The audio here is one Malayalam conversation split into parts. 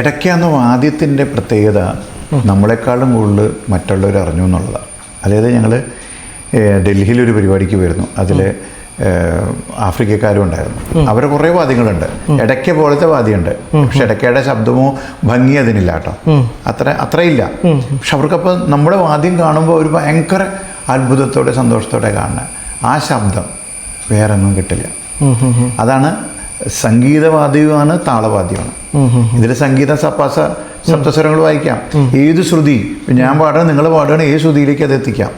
ഇടയ്ക്കാന്ന് വാദ്യത്തിൻ്റെ പ്രത്യേകത നമ്മളെക്കാളും കൂടുതൽ മറ്റുള്ളവർ അറിഞ്ഞു എന്നുള്ളതാണ്. അതായത് ഞങ്ങൾ ഡൽഹിയിലൊരു പരിപാടിക്ക് വരുന്നു. അതിൽ ആഫ്രിക്കക്കാരും ഉണ്ടായിരുന്നു. അവരെ കുറേ വാദ്യങ്ങളുണ്ട്. ഇടയ്ക്ക പോലത്തെ വാദ്യമുണ്ട്, പക്ഷെ ഇടയ്ക്കയുടെ ശബ്ദമോ ഭംഗി അതിനില്ല കേട്ടോ, അത്രയില്ല. പക്ഷെ അവർക്കപ്പോൾ നമ്മുടെ വാദ്യം കാണുമ്പോൾ ഒരു ഭയങ്കര അത്ഭുതത്തോടെ സന്തോഷത്തോടെ കാണുന്നത്. ആ ശബ്ദം വേറെ ഒന്നും കിട്ടില്ല. അതാണ് സംഗീതവാദ്യവുമാണ് താളവാദ്യമാണ്. ഇതിൽ സംഗീത സപ്തസ്വരങ്ങൾ വായിക്കാം. ഏത് ശ്രുതി ഞാൻ പാടുക നിങ്ങൾ പാടുകയാണ്, ഏത് ശ്രുതിയിലേക്ക് അത് എത്തിക്കാം.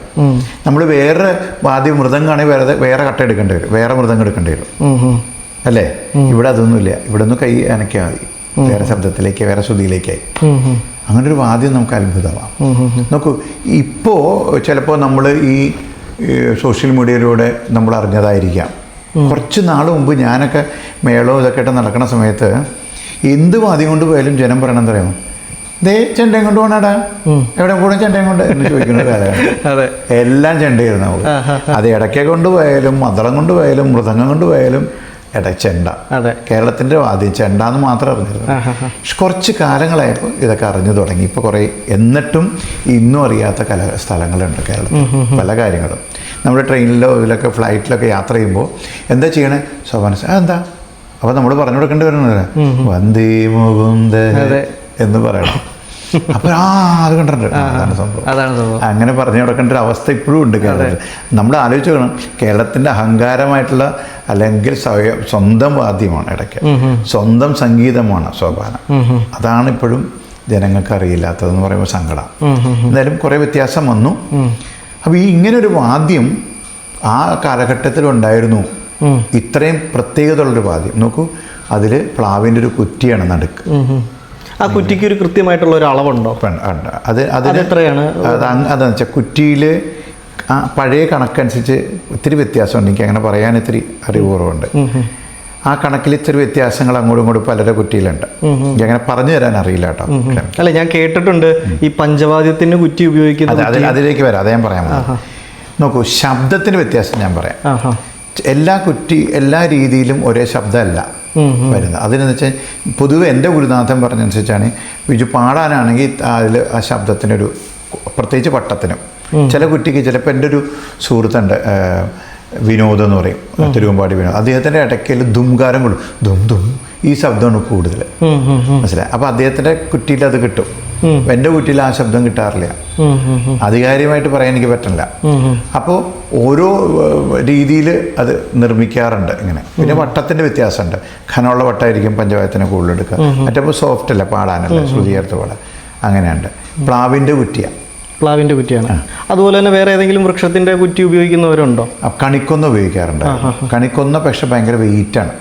നമ്മൾ വേറെ വാദ്യം മൃദംഗാണെങ്കിൽ വേറെ കട്ട എടുക്കേണ്ടി വരും, വേറെ മൃദംഗം എടുക്കേണ്ടി വരും അല്ലേ. ഇവിടെ അതൊന്നുമില്ല. ഇവിടെ ഒന്ന് കൈ അനക്കിയാൽ മതി, വേറെ ശബ്ദത്തിലേക്ക് വേറെ ശ്രുതിയിലേക്കായി. അങ്ങനെ ഒരു വാദ്യം നമുക്ക് അത്ഭുതമാണ്. നോക്കൂ, ഇപ്പോൾ ചിലപ്പോൾ നമ്മൾ ഈ സോഷ്യൽ മീഡിയയിലൂടെ നമ്മൾ അറിഞ്ഞതായിരിക്കാം. കുറച്ച് നാൾ മുമ്പ് ഞാനൊക്കെ മേളവും ഇതൊക്കെ ആയിട്ട് നടക്കുന്ന സമയത്ത് എന്ത് വാദ്യം കൊണ്ട് പോയാലും ജനം പറയണമെന്ന് പറയാമോ, ദേ ചെണ്ടയും കൊണ്ട് പോകണടാ, എവിടെ പോകണം ചെണ്ടയും കൊണ്ട് എന്ന് ചോദിക്കുന്ന കാലമാണ്. എല്ലാം ചെണ്ടയായിരുന്നു നമുക്ക്. അത് ഇടയ്ക്ക കൊണ്ടുപോയാലും മദ്ദളം കൊണ്ടുപോയാലും മൃദംഗം കൊണ്ടുപോയാലും ചെണ്ട. കേരളത്തിൻ്റെ വാദ്യം ചെണ്ട എന്ന് മാത്രം അറിഞ്ഞിരുന്നു. പക്ഷെ കുറച്ച് കാലങ്ങളായപ്പോൾ ഇതൊക്കെ അറിഞ്ഞു തുടങ്ങി. ഇപ്പോൾ കുറേ എന്നിട്ടും ഇന്നും അറിയാത്ത സ്ഥലങ്ങളുണ്ട് കേരളത്തിൽ. പല കാര്യങ്ങളും നമ്മുടെ ട്രെയിനിലോ ഇതിലൊക്കെ ഫ്ലൈറ്റിലൊക്കെ യാത്ര ചെയ്യുമ്പോൾ എന്താ ചെയ്യണേ, സോപാന എന്താ അപ്പോൾ നമ്മൾ പറഞ്ഞു കൊടുക്കേണ്ടി വരുന്നത് വന്ദേ മുകുന്ദ എന്ന് പറയണം. അപ്പോൾ അത് കണ്ടിട്ടുണ്ട്. അതാണ് സംഭവം. അങ്ങനെ പറഞ്ഞു കൊടുക്കേണ്ട ഒരു അവസ്ഥ ഇപ്പോഴും ഉണ്ട് കേരളത്തിൽ. നമ്മൾ ആലോചിച്ച് നോക്കണം, കേരളത്തിൻ്റെ അഹങ്കാരമായിട്ടുള്ള അല്ലെങ്കിൽ സ്വന്തം വാദ്യമാണ് ഇടയ്ക്ക്, സ്വന്തം സംഗീതമാണ് സോപാനം. അതാണ് ഇപ്പോഴും ജനങ്ങൾക്ക് അറിയില്ലാത്തതെന്ന് പറയുമ്പോൾ സങ്കടം. എന്തായാലും കുറേ വ്യത്യാസം വന്നു. അപ്പോൾ ഈ ഇങ്ങനൊരു വാദ്യം ആ കാലഘട്ടത്തിലുണ്ടായിരുന്നു. ഇത്രയും പ്രത്യേകത ഉള്ളൊരു വാദ്യം. നോക്കൂ, അതിൽ പ്ലാവിൻ്റെ ഒരു കുറ്റിയാണ് നടുക്ക്. ആ കുറ്റിക്ക് ഒരു കൃത്യമായിട്ടുള്ള ഒരു അളവുണ്ടോ? അത് എത്രയാണ്? അതെന്ന് വെച്ചാൽ കുറ്റിയിൽ പഴയ കണക്കനുസരിച്ച് ഇത്തിരി വ്യത്യാസമുണ്ട്. എനിക്ക് അങ്ങനെ പറയാൻ ഇത്തിരി അറിവ് കുറവുണ്ട്. ആ കണക്കിൽ ഇത്തിരി വ്യത്യാസങ്ങൾ അങ്ങോട്ടും ഇങ്ങോട്ടും പലരുടെ കുറ്റിയിലുണ്ട്. എനിക്ക് അങ്ങനെ പറഞ്ഞു തരാൻ അറിയില്ല കേട്ടോ. അല്ല, ഞാൻ കേട്ടിട്ടുണ്ട് ഈ പഞ്ചവാദ്യത്തിന് കുറ്റി ഉപയോഗിക്കുന്നത്. അതിലേക്ക് വരാം, അത് ഞാൻ പറയാൻ. നോക്കൂ, ശബ്ദത്തിന് വ്യത്യാസം ഞാൻ പറയാം. എല്ലാ രീതിയിലും ഒരേ ശബ്ദമല്ല വരുന്നത്. അതിനെന്ന് വെച്ചാൽ പൊതുവെ എൻ്റെ ഗുരുനാഥൻ പറഞ്ഞനുസരിച്ചാണ്, ബിജു പാടാനാണെങ്കിൽ അതിൽ ആ ശബ്ദത്തിനൊരു പ്രത്യേകിച്ച് പട്ടത്തിനും ചില കുറ്റിക്ക്. ചിലപ്പോൾ എൻ്റെ ഒരു സുഹൃത്തുണ്ട് വിനോദ് എന്ന് പറയും, തിരുവമ്പാടി വിനോദ്. അദ്ദേഹത്തിൻ്റെ ഇടയ്ക്കൽ ദുംകാരം കൊള്ളും, ദും ദും, ഈ ശബ്ദമാണ് കൂടുതൽ, മനസ്സിലായി. അപ്പോൾ അദ്ദേഹത്തിൻ്റെ കുറ്റിയിൽ അത് കിട്ടും. എൻ്റെ കുറ്റിയിൽ ആ ശബ്ദം കിട്ടാറില്ല. ആധികാരികമായിട്ട് പറയാൻ എനിക്ക് പറ്റില്ല. അപ്പോൾ ഓരോ രീതിയിൽ അത് നിർമ്മിക്കാറുണ്ട് ഇങ്ങനെ. പിന്നെ വട്ടത്തിൻ്റെ വ്യത്യാസമുണ്ട്. ഖനമുള്ള വട്ടമായിരിക്കും പഞ്ചവാദ്യത്തിന് കൂടുതൽ എടുക്കുക, മറ്റപ്പോൾ സോഫ്റ്റ് അല്ല, പാടാനല്ല, ശ്രുതി ചേർത്ത് പാടാൻ. അങ്ങനെയുണ്ട്. പ്ലാവിൻ്റെ കുറ്റിയാണ്. പ്ലാവിൻ്റെ കുറ്റിയാണ്. അതുപോലെ തന്നെ വേറെ ഏതെങ്കിലും വൃക്ഷത്തിൻ്റെ കുറ്റി ഉപയോഗിക്കുന്നവരുണ്ടോ? കണിക്കൊന്ന ഉപയോഗിക്കാറുണ്ട്. കണിക്കൊന്ന പക്ഷെ ഭയങ്കര വെയിറ്റാണ്.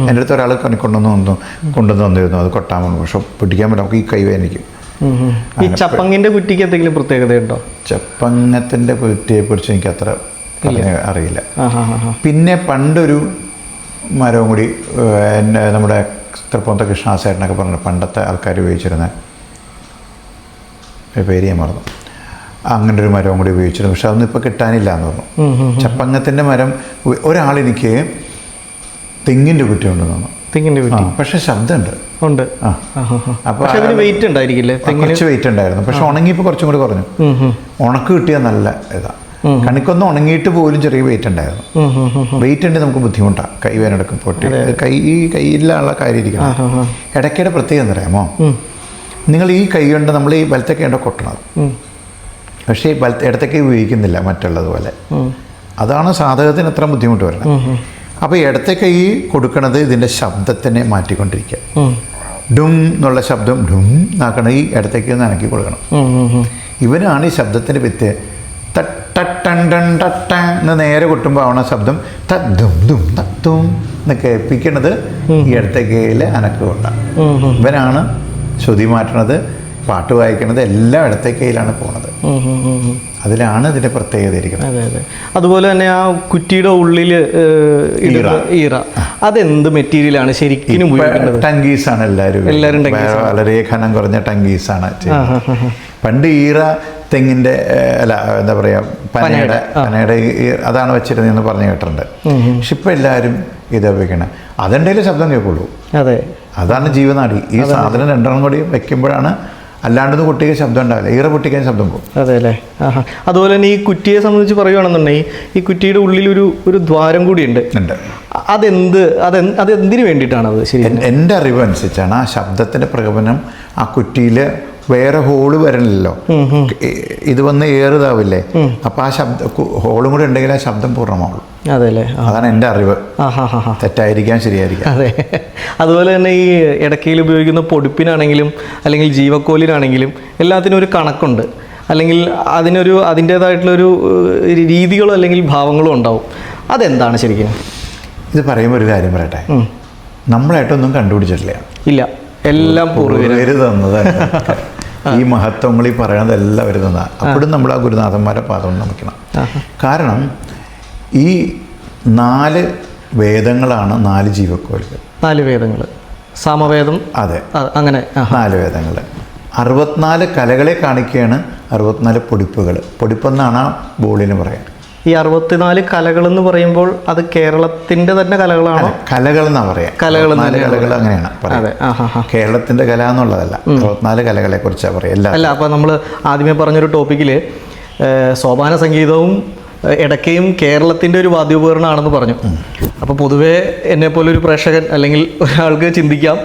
എൻ്റെ അടുത്ത് ഒരാൾ കണിക്കൊണ്ടെന്ന് കൊണ്ടുവന്ന് വന്നിരുന്നു. അത് കൊട്ടാൻ പക്ഷെ പിടിക്കാൻ പറ്റും, നമുക്ക് ഈ കൈ വേദനിക്കും. ഈ ചപ്പങ്ങിൻ്റെ കുറ്റിക്ക് എന്തെങ്കിലും പ്രത്യേകതയുണ്ടോ? ചപ്പങ്ങത്തിൻ്റെ കുറ്റിയെക്കുറിച്ച് എനിക്ക് അത്ര അറിയില്ല. പിന്നെ പണ്ടൊരു മരവും കൂടി നമ്മുടെ തൃപ്പൂണിത്തുറ കൃഷ്ണദാസേട്ടനൊക്കെ പറഞ്ഞു, പണ്ടത്തെ ആൾക്കാർ ഉപയോഗിച്ചിരുന്ന പേര് ഞാൻ മറന്നു. അങ്ങനെ ഒരു മരവും കൂടി ഉപയോഗിച്ചിരുന്നു. പക്ഷെ അതൊന്നും ഇപ്പോൾ കിട്ടാനില്ല എന്ന് പറഞ്ഞു. ചപ്പങ്ങത്തിൻ്റെ മരം ഒരാളെനിക്ക് തെങ്ങിൻ്റെ കുറ്റി ഉണ്ടെന്ന് തോന്നുന്നു. തെങ്ങിൻ്റെ കുറ്റി പക്ഷെ ശബ്ദമുണ്ട്. ഉണ്ട്. അപ്പോൾ അതിന് വെയിറ്റ് ഉണ്ടായിരിക്കില്ലേ? കുറച്ച് വെയിറ്റ് ഉണ്ടായിരുന്നു. പക്ഷെ ഉണങ്ങിയപ്പോൾ കുറച്ചും കൂടി കുറഞ്ഞു. ഉണക്ക് കിട്ടിയാൽ നല്ല ഇതാണ്. കണിക്കൊന്ന് ഉണങ്ങിയിട്ട് പോലും ചെറിയ വെയിറ്റ് ഉണ്ടായിരുന്നു. വെയിറ്റ് ഉണ്ടെങ്കിൽ നമുക്ക് ബുദ്ധിമുട്ടാണ്. കൈ വേനെടുക്കും, പൊട്ടി കൈയിലുള്ള കാര്യം ഇരിക്കണം. ഇടയ്ക്കിടെ പ്രത്യേകം അറിയാമോ, നിങ്ങൾ ഈ കൈ കൊണ്ട് നമ്മൾ ഈ വലത്തെ കൈ കൊണ്ട് കൊട്ടണത്, പക്ഷേ ഈ ഇടത്തെ കൈ ഉപയോഗിക്കുന്നില്ല മറ്റുള്ളതുപോലെ. അതാണ് സാധകത്തിന് എത്ര ബുദ്ധിമുട്ട് വരുന്നത്. അപ്പോൾ ഇടത്തെ കൈ കൊടുക്കണത് ഇതിൻ്റെ ശബ്ദത്തിനെ മാറ്റിക്കൊണ്ടിരിക്കുക. ഡും എന്നുള്ള ശബ്ദം ഡും എന്നാക്കണ ഈ ഇടത്തേക്ക് നനക്കി കൊടുക്കണം. ഇവനാണ് ഈ ശബ്ദത്തിൻ്റെ എന്ന് നേരെ കൊട്ടുമ്പോൾ ആവണ ശബ്ദം തദ്ദും ദും തത്തും എന്ന് കേൾപ്പിക്കണത് ഈ ഇടത്തേക്കയിലെ അനക്ക് കൊണ്ടാണ്. ഇവനാണ് ശ്രുതി മാറ്റണത്, പാട്ട് വായിക്കണത്, എല്ലാം ഇടത്തേക്കയിലാണ് പോണത്. അതിലാണ് ഇതിൻ്റെ പ്രത്യേകത ഇരിക്കുന്നത്. അതെ അതെ. അതുപോലെ തന്നെ ആ കുറ്റിയുടെ ഉള്ളിൽ ഈറ, അതെന്ത് മെറ്റീരിയലാണ് ശരിക്കും ഉപയോഗിക്കുന്നത്? ടങ്കീസാണ്. എല്ലാവരും വളരെ ഖനം കുറഞ്ഞ ടങ്കീസാണ്. പണ്ട് ഈറ തെങ്ങിൻ്റെ അല്ല എന്താ പറയുക പനയുടെ അതാണ് വെച്ചിരുന്നതെന്ന് പറഞ്ഞു കേട്ടിട്ടുണ്ട്. പക്ഷെ ഇപ്പം എല്ലാവരും ഇത് ഉപയോഗിക്കണം. അതെന്തെങ്കിലും ശബ്ദം കേൾക്കുള്ളൂ. അതെ. അതാണ് ജീവനാടി. ഈ സാധനം രണ്ടെണ്ണം കൂടി വെക്കുമ്പോഴാണ്, അല്ലാണ്ടൊന്നും കുട്ടിക്ക് ശബ്ദം ഉണ്ടാവില്ല. ഈറ പൊട്ടിക്കാൻ ശബ്ദം പോകും. അതെ അല്ലേ. ആഹാ. അതുപോലെ തന്നെ ഈ കുറ്റിയെ സംബന്ധിച്ച് പറയുകയാണെന്നുണ്ടെങ്കിൽ ഈ കുറ്റിയുടെ ഉള്ളിൽ ഒരു ദ്വാരം കൂടിയുണ്ട്. അതെന്തിനു വേണ്ടിയിട്ടാണ് അത്? ശരി, എൻ്റെ അറിവ് അനുസരിച്ചാണ് ആ ശബ്ദത്തിൻ്റെ പ്രകടനം ആ കുറ്റിയിൽ വേറെ ഹോള് വരണില്ലല്ലോ, ഇത് വന്ന് ഏറുതാവില്ലേ, അപ്പോൾ ആ ഹോളും കൂടി ഉണ്ടെങ്കിൽ ആ ശബ്ദം പൂർണ്ണമാവുള്ളൂ. അതെ അല്ലേ. അതാണ് എൻ്റെ അറിവ്. തെറ്റായിരിക്കാം, ശരിയായിരിക്കാം. അതെ. അതുപോലെ തന്നെ ഈ ഇടയ്ക്കയിൽ ഉപയോഗിക്കുന്ന പൊടിപ്പിനാണെങ്കിലും അല്ലെങ്കിൽ ജീവക്കോലിനാണെങ്കിലും എല്ലാത്തിനും ഒരു കണക്കുണ്ട്, അല്ലെങ്കിൽ അതിൻ്റേതായിട്ടുള്ളൊരു രീതികളോ അല്ലെങ്കിൽ ഭാവങ്ങളോ ഉണ്ടാവും. അതെന്താണ് ശരിക്കും? ഇത് പറയുമ്പോൾ ഒരു കാര്യം പറയട്ടെ, നമ്മളായിട്ടൊന്നും കണ്ടുപിടിച്ചിട്ടില്ല. ഇല്ല, എല്ലാം പൂർവ്വര് തന്നതാണ്. ഈ മഹത്വങ്ങൾ ഈ പറയണത് എല്ലാവരും തന്നതാണ്. അപ്പോഴും നമ്മൾ ആ ഗുരുനാഥന്മാരെ പാദം നമിക്കണം. കാരണം ഈ 4 വേദങ്ങളാണ് 4 ജീവക്കോലുകൾ. 4 വേദങ്ങൾ, സാമവേദം. അതെ, അങ്ങനെ 4 വേദങ്ങൾ. 64 കലകളെ കാണിക്കുകയാണ് 64 പൊടിപ്പുകൾ. പൊടിപ്പെന്നാണ് ആ ബോളിന് പറയാം. ഈ 64 കലകൾ എന്ന് പറയുമ്പോൾ അത് കേരളത്തിന്റെ തന്നെ കലകളാണോ? കലകൾ എന്നാ പറയാം. കലകൾ അങ്ങനെയാണ് പറയാം. കേരളത്തിന്റെ കല എന്നുള്ളതല്ല, 64 കലകളെ കുറിച്ചാണ് പറയാം. അല്ല, അപ്പൊ നമ്മൾ ആദ്യമേ പറഞ്ഞൊരു ടോപ്പിക്കില് സോപാന സംഗീതവും ഇടയ്ക്കയും കേരളത്തിന്റെ ഒരു വാദ്യോപകരണമാണെന്ന് പറഞ്ഞു. അപ്പോൾ പൊതുവേ എന്നെ പോലെ ഒരു പ്രേക്ഷകൻ അല്ലെങ്കിൽ ഒരാൾക്ക് ചിന്തിക്കാം,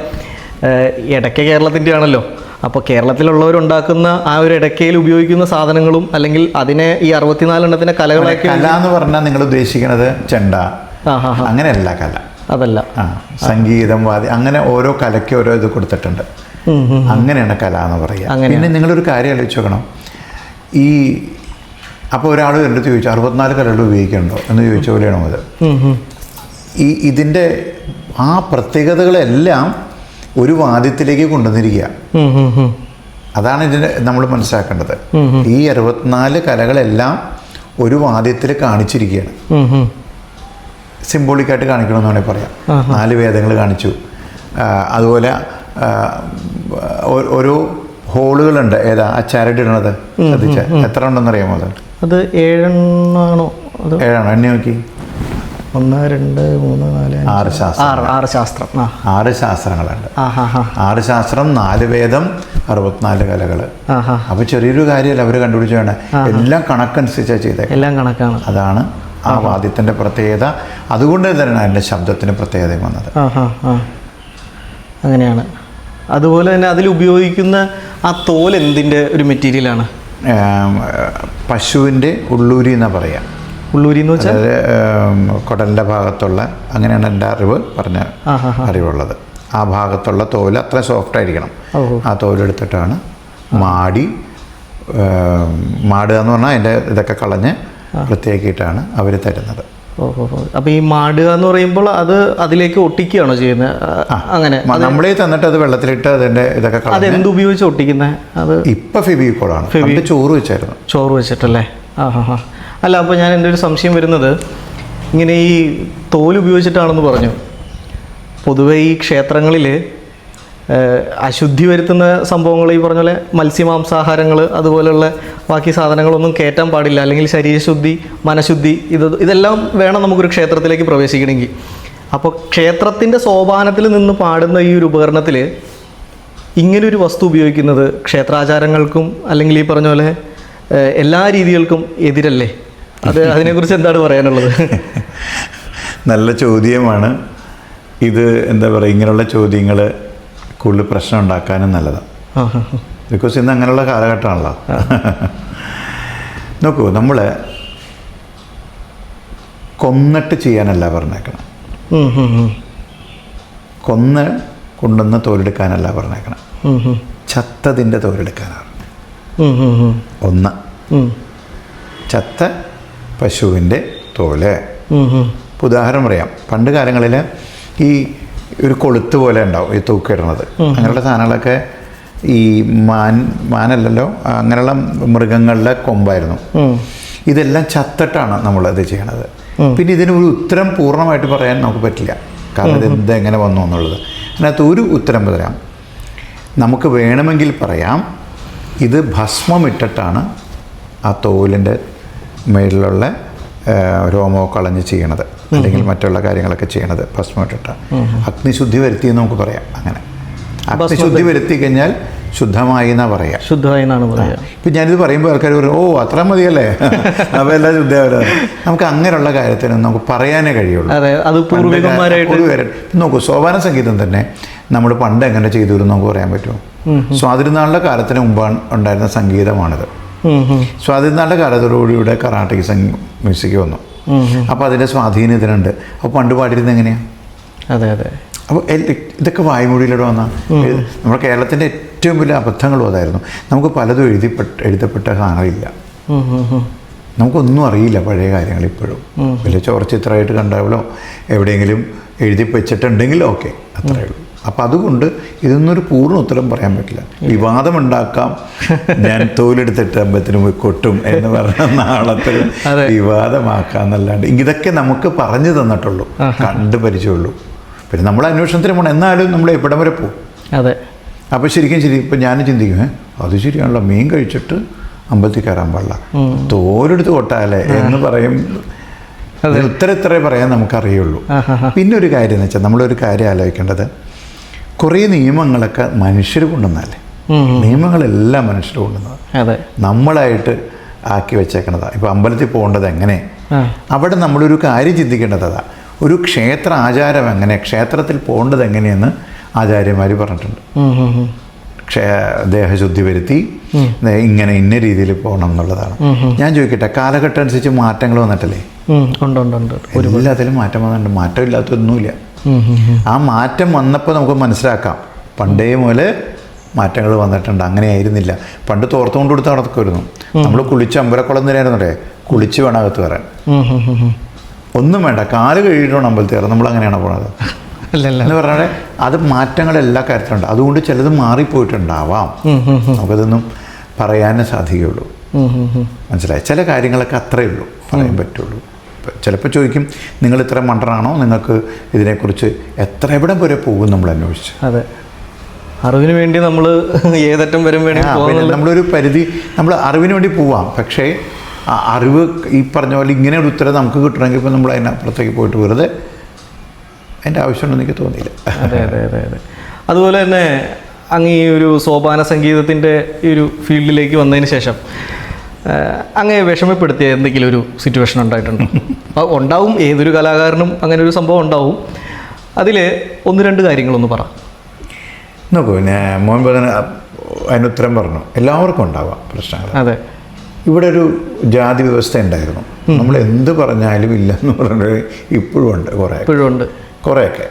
ഇടയ്ക്ക കേരളത്തിന്റെ ആണല്ലോ, അപ്പോൾ കേരളത്തിലുള്ളവരുണ്ടാക്കുന്ന ആ ഒരു ഇടയ്ക്കയിൽ ഉപയോഗിക്കുന്ന സാധനങ്ങളും അല്ലെങ്കിൽ അതിനെ ഈ 64 എണ്ണത്തിനെ കലകളാക്കി. കല എന്ന് പറഞ്ഞാൽ നിങ്ങൾ ഉദ്ദേശിക്കുന്നത് ചെണ്ട, അങ്ങനെയല്ല കല. അതല്ല, സംഗീതം, വാദ്യം, അങ്ങനെ ഓരോ കലയ്ക്ക് ഓരോ ഇത് കൊടുത്തിട്ടുണ്ട്. അങ്ങനെയാണ് കല എന്ന് പറയുക. പിന്നെ നിങ്ങളൊരു കാര്യം ആലോചിച്ച് നോക്കണം. ഈ അപ്പോൾ ഒരാൾ എൻ്റെ അടുത്ത് ചോദിച്ചു 64 കലകൾ ഉപയോഗിക്കുന്നുണ്ടോ എന്ന് ചോദിച്ച പോലെയാണോ അത്? ഇതിൻ്റെ ആ പ്രത്യേകതകളെല്ലാം ഒരു വാദ്യത്തിലേക്ക് കൊണ്ടുവന്നിരിക്കുക. അതാണ് ഇതിന് നമ്മൾ മനസ്സിലാക്കേണ്ടത്. ഈ 64 കലകളെല്ലാം ഒരു വാദ്യത്തിൽ കാണിച്ചിരിക്കുകയാണ്. സിംബോളിക്കായിട്ട് കാണിക്കണമെന്ന് വേണമെങ്കിൽ പറയാം. 4 വേദങ്ങൾ കാണിച്ചു. അതുപോലെ ഓരോ ഹോളുകളുണ്ട്. ഏതാ ആ ചരടിടണത് ശ്രദ്ധിച്ച എത്ര ഉണ്ടെന്ന് അറിയാമോ? അത് 7 എണ്ണമാണോ? 7 ആണോ? എണ്ണി നോക്കി. 1 2 3 4 6 ശാസ്ത്രം. 6 ശാസ്ത്രങ്ങളുണ്ട്. 6 ശാസ്ത്രം, 4 വേദം, 64 കലകൾ. അപ്പൊ ചെറിയൊരു കാര്യമല്ല അവർ കണ്ടുപിടിച്ചാണ്. എല്ലാം കണക്കനുസരിച്ചാണ് ചെയ്തത്. എല്ലാം കണക്കാണ്. അതാണ് ആ വാദ്യത്തിന്റെ പ്രത്യേകത. അതുകൊണ്ട് തന്നെയാണ് അതിന്റെ ശബ്ദത്തിന് പ്രത്യേകത വന്നത്. അങ്ങനെയാണ്. അതുപോലെ തന്നെ അതിൽ ഉപയോഗിക്കുന്ന ആ തോൽ എന്തിൻ്റെ ഒരു മെറ്റീരിയലാണ്? പശുവിൻ്റെ ഉള്ളൂരി എന്നാ പറയാം. ഉള്ളൂരി എന്ന് വെച്ചാൽ കുടലിൻ്റെ ഭാഗത്തുള്ള, അങ്ങനെയാണ് എൻ്റെ അറിവുള്ള അറിവുള്ളത്. ആ ഭാഗത്തുള്ള തോല് അത്ര സോഫ്റ്റ് ആയിരിക്കണം. ആ തോലെടുത്തിട്ടാണ് മാടുക എന്ന് പറഞ്ഞാൽ അതിൻ്റെ ഇതൊക്കെ കളഞ്ഞ് വൃത്തിയാക്കിയിട്ടാണ് അവർ തരുന്നത്. അപ്പോൾ ഈ മാടുക എന്ന് പറയുമ്പോൾ അത് അതിലേക്ക് ഒട്ടിക്കുകയാണോ ചെയ്യുന്നത്? അങ്ങനെ നമ്മളീ തന്നിട്ട് അത് വെള്ളത്തിലിട്ട് അതിൻ്റെ ഇതൊക്കെ അതെന്ത് ഉപയോഗിച്ച് ഒട്ടിക്കുന്നത്? അത് ഇപ്പം ഫെവിക്കോളാണ്. ചോറ് വെച്ചായിരുന്നു. ചോറ് വെച്ചിട്ടല്ലേ? അല്ല, അപ്പോൾ ഞാൻ എൻ്റെ ഒരു സംശയം വരുന്നത്, ഇങ്ങനെ ഈ തോൽ ഉപയോഗിച്ചിട്ടാണെന്ന് പറഞ്ഞു. പൊതുവെ ഈ ക്ഷേത്രങ്ങളിൽ അശുദ്ധി വരുത്തുന്ന സംഭവങ്ങൾ, ഈ പറഞ്ഞ പോലെ മത്സ്യമാംസാഹാരങ്ങൾ, അതുപോലെയുള്ള ബാക്കി സാധനങ്ങളൊന്നും കയറ്റാൻ പാടില്ല. അല്ലെങ്കിൽ ശരീരശുദ്ധി, മനഃശുദ്ധി, ഇതെല്ലാം വേണം നമുക്കൊരു ക്ഷേത്രത്തിലേക്ക് പ്രവേശിക്കണമെങ്കിൽ. അപ്പോൾ ക്ഷേത്രത്തിൻ്റെ സോപാനത്തിൽ നിന്ന് പാടുന്ന ഈ ഒരു ഉപകരണത്തിൽ ഇങ്ങനൊരു വസ്തു ഉപയോഗിക്കുന്നത് ക്ഷേത്രാചാരങ്ങൾക്കും അല്ലെങ്കിൽ ഈ പറഞ്ഞ പോലെ എല്ലാ രീതികൾക്കും എതിരല്ലേ? അതിനെക്കുറിച്ച് എന്താണ് പറയാനുള്ളത്? നല്ല ചോദ്യമാണ് ഇത്. എന്താ പറയുക, ഇങ്ങനെയുള്ള ചോദ്യങ്ങൾ കൂടുതൽ പ്രശ്നം ഉണ്ടാക്കാനും നല്ലതാണ്. ബിക്കോസ് ഇന്ന് അങ്ങനെയുള്ള കാലഘട്ടമാണല്ലോ. നോക്കൂ, നമ്മൾ കൊന്നിട്ട് ചെയ്യാനല്ല പറഞ്ഞേക്കണം. കൊന്ന് കൊണ്ടുവന്ന് തോലെടുക്കാനല്ല പറഞ്ഞേക്കണം. ചത്തതിൻ്റെ തോലെടുക്കാനാണ്. ഒന്ന്, ചത്ത പശുവിൻ്റെ തോല്. ഉദാഹരണം പറയാം. പണ്ട് കാലങ്ങളിൽ ഈ ഒരു കൊളുത്ത് പോലെ ഉണ്ടാവും ഈ തൂക്കിയിടുന്നത്. അങ്ങനെയുള്ള സാധനങ്ങളൊക്കെ ഈ മാനല്ലല്ലോ, അങ്ങനെയുള്ള മൃഗങ്ങളുടെ കൊമ്പായിരുന്നു. ഇതെല്ലാം ചത്തിട്ടാണ് നമ്മളത് ചെയ്യണത്. പിന്നെ ഇതിനൊരു ഉത്തരം പൂർണ്ണമായിട്ട് പറയാൻ നമുക്ക് പറ്റില്ല. കാരണം ഇത് എങ്ങനെ വന്നു എന്നുള്ളത്. അതിനകത്ത് ഒരു ഉത്തരം പറയാം. നമുക്ക് വേണമെങ്കിൽ പറയാം, ഇത് ഭസ്മം ഇട്ടിട്ടാണ് ആ തോലിൻ്റെ മേലിലുള്ള രോമമോ കളഞ്ഞ് ചെയ്യണത്, അല്ലെങ്കിൽ മറ്റുള്ള കാര്യങ്ങളൊക്കെ ചെയ്യണത് ഭസ്മമിട്ടിട്ട് അഗ്നിശുദ്ധി വരുത്തി എന്ന് നമുക്ക് പറയാം. അങ്ങനെ അഗ്നിശുദ്ധി വരുത്തി കഴിഞ്ഞാൽ ശുദ്ധമായി എന്നാ പറയാം. ശുദ്ധമായി എന്നാണ് പറയുക. ഇപ്പം ഞാനിത് പറയുമ്പോൾ ആൾക്കാർ പറയും, ഓ അത്ര മതിയല്ലേ, അപ്പോൾ എല്ലാം ശുദ്ധമായിരുന്നു. നമുക്ക് അങ്ങനെയുള്ള കാര്യത്തിന് നമുക്ക് പറയാനേ കഴിയുള്ളൂ. അതെ, അത് പൂർവികന്മാരായിട്ട് നോക്കൂ, സോപാന സംഗീതം തന്നെ നമ്മൾ പണ്ട് എങ്ങനെ ചെയ്തു എന്ന് നമുക്ക് പറയാൻ പറ്റുമോ? സ്വാതിരുന്നാളിൻ്റെ കാലത്തിന് മുമ്പ് ഉണ്ടായിരുന്ന സംഗീതമാണിത്. സ്വാതിരുന്നാളിൻ്റെ കാലത്തോടുകൂടിയുടെ കർണാട്ടിക് മ്യൂസിക് വന്നു. അപ്പോൾ അതിൻ്റെ സ്വാധീനം ഇതിനുണ്ട്. അപ്പോൾ പണ്ട് പാടിയിരുന്നത് എങ്ങനെയാണ്? അതെ അതെ. അപ്പോൾ ഇതൊക്കെ വായ്മൊഴിയിലൂടെ വന്നാൽ നമ്മുടെ കേരളത്തിൻ്റെ ഏറ്റവും വലിയ അബദ്ധങ്ങളും അതായിരുന്നു. നമുക്ക് പലതും എഴുതപ്പെട്ട സാധനമില്ല. നമുക്കൊന്നും അറിയില്ല പഴയ കാര്യങ്ങൾ ഇപ്പോഴും. വലിയ ചോർച്ചിത്രമായിട്ട് കണ്ടാലോ എവിടെയെങ്കിലും എഴുതി വെച്ചിട്ടുണ്ടെങ്കിൽ ഓക്കെ, അത്രയേ ഉള്ളൂ. അപ്പം അതുകൊണ്ട് ഇതൊന്നൊരു പൂർണ്ണ ഉത്തരം പറയാൻ പറ്റില്ല. വിവാദമുണ്ടാക്കാം, ഞാൻ തോലെടുത്തിട്ട് അമ്പത്തിന് പോയി കൊട്ടും എന്ന് പറഞ്ഞ നാളത്തിൽ വിവാദമാക്കാന്നല്ലാണ്ട് ഇതൊക്കെ നമുക്ക് പറഞ്ഞു തന്നിട്ടുള്ളൂ, കണ്ടു പരിചയമുള്ളൂ. പിന്നെ നമ്മൾ അന്വേഷണത്തിന് പോകണം, എന്നാലും നമ്മൾ എവിടം വരെ പോകും. അതെ. അപ്പോൾ ശരിക്കും ശരി, ഇപ്പം ഞാൻ ചിന്തിക്കും, അത് ശരിയാണല്ലോ, മീൻ കഴിച്ചിട്ട് അമ്പലത്തിൽ കയറാൻ പാടില്ല, തോലെടുത്ത് കൊട്ടാലേ എന്ന് പറയും. ഇത്രേ പറയാൻ നമുക്കറിയുള്ളൂ. പിന്നെ ഒരു കാര്യം എന്ന് വെച്ചാൽ നമ്മളൊരു കാര്യം ആലോചിക്കേണ്ടത്, കുറേ നിയമങ്ങളൊക്കെ മനുഷ്യർ കൊണ്ടുവന്നല്ലേ. നിയമങ്ങളെല്ലാം മനുഷ്യർ കൊണ്ടുവന്നത് നമ്മളായിട്ട് ആക്കി വെച്ചേക്കണതാണ്. ഇപ്പോൾ അമ്പലത്തിൽ പോകേണ്ടത് എങ്ങനെ, അവിടെ നമ്മളൊരു കാര്യം ചിന്തിക്കേണ്ടതാ, ഒരു ക്ഷേത്ര ആചാരം എങ്ങനെ, ക്ഷേത്രത്തിൽ പോകേണ്ടത് എങ്ങനെയെന്ന് ആചാര്യന്മാർ പറഞ്ഞിട്ടുണ്ട്. ദേഹശുദ്ധി വരുത്തി ഇങ്ങനെ ഇന്ന രീതിയിൽ പോകണം എന്നുള്ളതാണ്. ഞാൻ ചോദിക്കട്ടെ, കാലഘട്ടം അനുസരിച്ച് മാറ്റങ്ങൾ വന്നിട്ടല്ലേ? എല്ലാത്തിലും മാറ്റം വന്നിട്ടുണ്ട്. മാറ്റമില്ലാത്തൊന്നുമില്ല. ആ മാറ്റം വന്നപ്പോൾ നമുക്ക് മനസ്സിലാക്കാം, പണ്ടേ മുതൽ മാറ്റങ്ങൾ വന്നിട്ടുണ്ട്. അങ്ങനെ ആയിരുന്നില്ല. പണ്ട് തോർത്തുകൊണ്ട് കൊടുത്ത് നടക്കുമായിരുന്നു. നമ്മൾ കുളിച്ച് അമ്പലക്കുളം തന്നെയായിരുന്നേ, കുളിച്ച് വേണം അകത്ത് കയറാൻ. ഒന്നും വേണ്ട, കാല് കഴുകിയിട്ടാണ് അമ്പലത്തിൽ കയറാൻ. നമ്മൾ അങ്ങനെയാണോ പോണത് എന്ന് പറഞ്ഞാൽ അത് മാറ്റങ്ങൾ എല്ലാ കാര്യത്തിലുണ്ട്. അതുകൊണ്ട് ചിലത് മാറിപ്പോയിട്ടുണ്ടാവാം, നമുക്കതൊന്നും പറയാനേ സാധിക്കുകയുള്ളൂ. മനസ്സിലായി? ചില കാര്യങ്ങളൊക്കെ അത്രയേ ഉള്ളൂ പറയാൻ പറ്റുള്ളൂ. ചിലപ്പോൾ ചോദിക്കും, നിങ്ങൾ ഇത്ര മണ്ടനാണോ, നിങ്ങൾക്ക് ഇതിനെക്കുറിച്ച് എവിടം വരെ പോകും നമ്മൾ അന്വേഷിച്ച്. അതെ, അറിവിന് വേണ്ടി നമ്മൾ ഏതറ്റം വരും വേണ്ടി നമ്മളൊരു പരിധി നമ്മൾ അറിവിന് വേണ്ടി പോവാം. പക്ഷേ അറിവ് ഈ പറഞ്ഞ പോലെ ഇങ്ങനെ ഒരു ഉത്തരം നമുക്ക് കിട്ടണമെങ്കിൽ ഇപ്പോൾ നമ്മൾ അതിനപ്പുറത്തേക്ക് പോയിട്ട് വെറുതെ അതിൻ്റെ ആവശ്യമുണ്ടെന്ന് എനിക്ക് തോന്നിയില്ല. അതെ അതെ അതെ അതെ. അതുപോലെ തന്നെ അങ്ങ് ഈ ഒരു സോപാന സംഗീതത്തിൻ്റെ ഈ ഒരു ഫീൽഡിലേക്ക് വന്നതിന് ശേഷം അങ്ങ് വിഷമപ്പെടുത്തിയ എന്തെങ്കിലും ഒരു സിറ്റുവേഷൻ ഉണ്ടായിട്ടുണ്ടോ? ഉണ്ടാവും, ഏതൊരു കലാകാരനും അങ്ങനെ ഒരു സംഭവം ഉണ്ടാവും. അതിൽ 1-2 കാര്യങ്ങളൊന്ന് പറ. നോക്കൂ, മോൻ പറഞ്ഞ അതിനുത്തരം പറഞ്ഞു, എല്ലാവർക്കും ഉണ്ടാവാം പ്രശ്നങ്ങൾ. അതെ. ഇവിടെ ഒരു ജാതി വ്യവസ്ഥ ഉണ്ടായിരുന്നു. നമ്മൾ എന്ത് പറഞ്ഞാലും ഇല്ലെന്ന് പറഞ്ഞിട്ട് ഇപ്പോഴും ഉണ്ട്, കുറേയൊക്കെ.